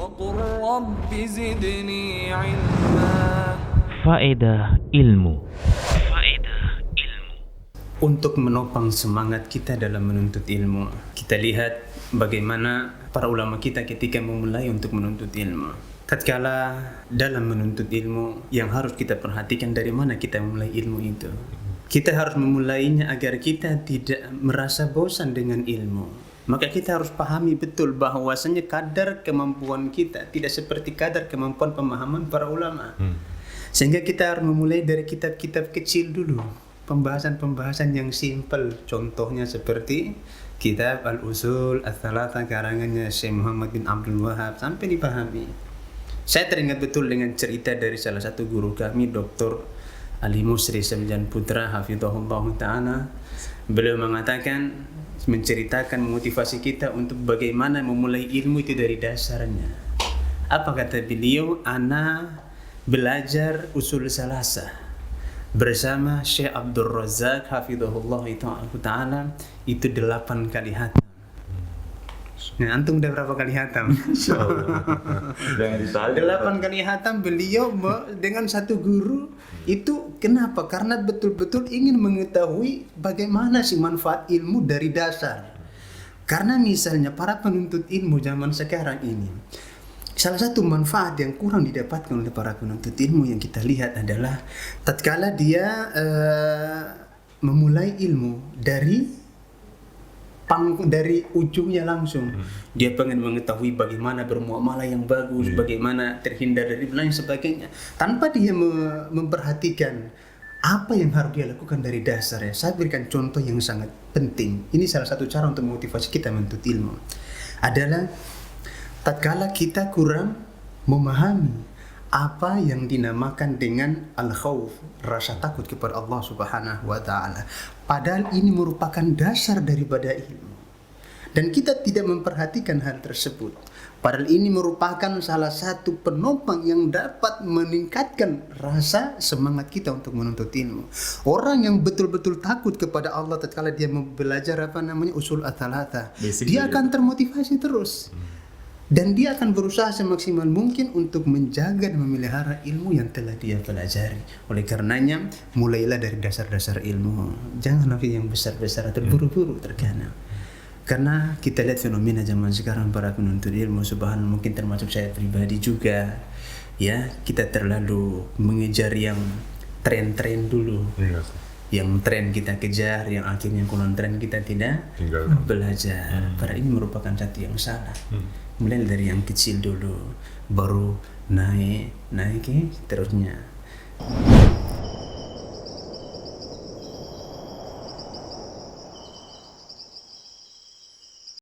وقل رب زدني علما. Faedah ilmu. Untuk menopang semangat kita dalam menuntut ilmu, kita lihat bagaimana para ulama kita ketika memulai untuk menuntut ilmu. Tatkala dalam menuntut ilmu, yang harus kita perhatikan dari mana kita memulai ilmu itu. Kita harus memulainya agar kita tidak merasa bosan dengan ilmu. Maka kita harus pahami betul bahwasanya kadar kemampuan kita tidak seperti kadar kemampuan pemahaman para ulama. Sehingga kita harus memulai dari kitab-kitab kecil dulu. Pembahasan-pembahasan yang simpel. Contohnya seperti kitab Al-Usul Ats-Tsalatsa karangannya Syekh Muhammad bin Abdul Wahab sampai dipahami. Saya teringat betul dengan cerita dari salah satu guru kami, Dr. Ali Musri Semjan Putra hafizahullah ta'ala. Beliau mengatakan, menceritakan memotivasi kita untuk bagaimana memulai ilmu itu dari dasarnya. Apa kata beliau? Ana belajar usul salasa bersama Syekh Abdul Razak hafizahullah ta'ala itu 8 kali hatam. Nah, antum udah berapa kali hatam? Jangan ditanya. 8 kali hatam beliau dengan satu guru. Itu kenapa? Karena betul-betul ingin mengetahui bagaimana sih manfaat ilmu dari dasar. Karena misalnya para penuntut ilmu zaman sekarang ini, salah satu manfaat yang kurang didapatkan oleh para penuntut ilmu yang kita lihat adalah tatkala dia memulai ilmu dari ujungnya langsung. Dia pengen mengetahui bagaimana bermuamalah yang bagus, bagaimana terhindar dari lain sebagainya, tanpa dia memperhatikan apa yang harus dia lakukan dari dasar. Ya, saya berikan contoh yang sangat penting. Ini salah satu cara untuk memotivasi kita menuntut ilmu adalah tatkala kita kurang memahami apa yang dinamakan dengan al-khauf, rasa takut kepada Allah Subhanahu wa taala. Padahal ini merupakan dasar daripada ilmu. Dan kita tidak memperhatikan hal tersebut. Padahal ini merupakan salah satu penopang yang dapat meningkatkan rasa semangat kita untuk menuntut ilmu. Orang yang betul-betul takut kepada Allah tatkala dia belajar usul ats-tsalatsa, dia akan termotivasi terus. Dan dia akan berusaha semaksimal mungkin untuk menjaga dan memelihara ilmu yang telah dia pelajari. Oleh karenanya, mulailah dari dasar-dasar ilmu. Jangan nanti yang besar-besar atau buru-buru terkena. Karena kita lihat fenomena zaman sekarang para penuntut ilmu, subhanallah, mungkin termasuk saya pribadi juga, ya, kita terlalu mengejar yang tren-tren dulu. Yang tren kita kejar, yang akhirnya kolon tren kita tidak belajar. Padahal ini merupakan satu yang salah. Mulai dari yang kecil dulu, baru naik terusnya.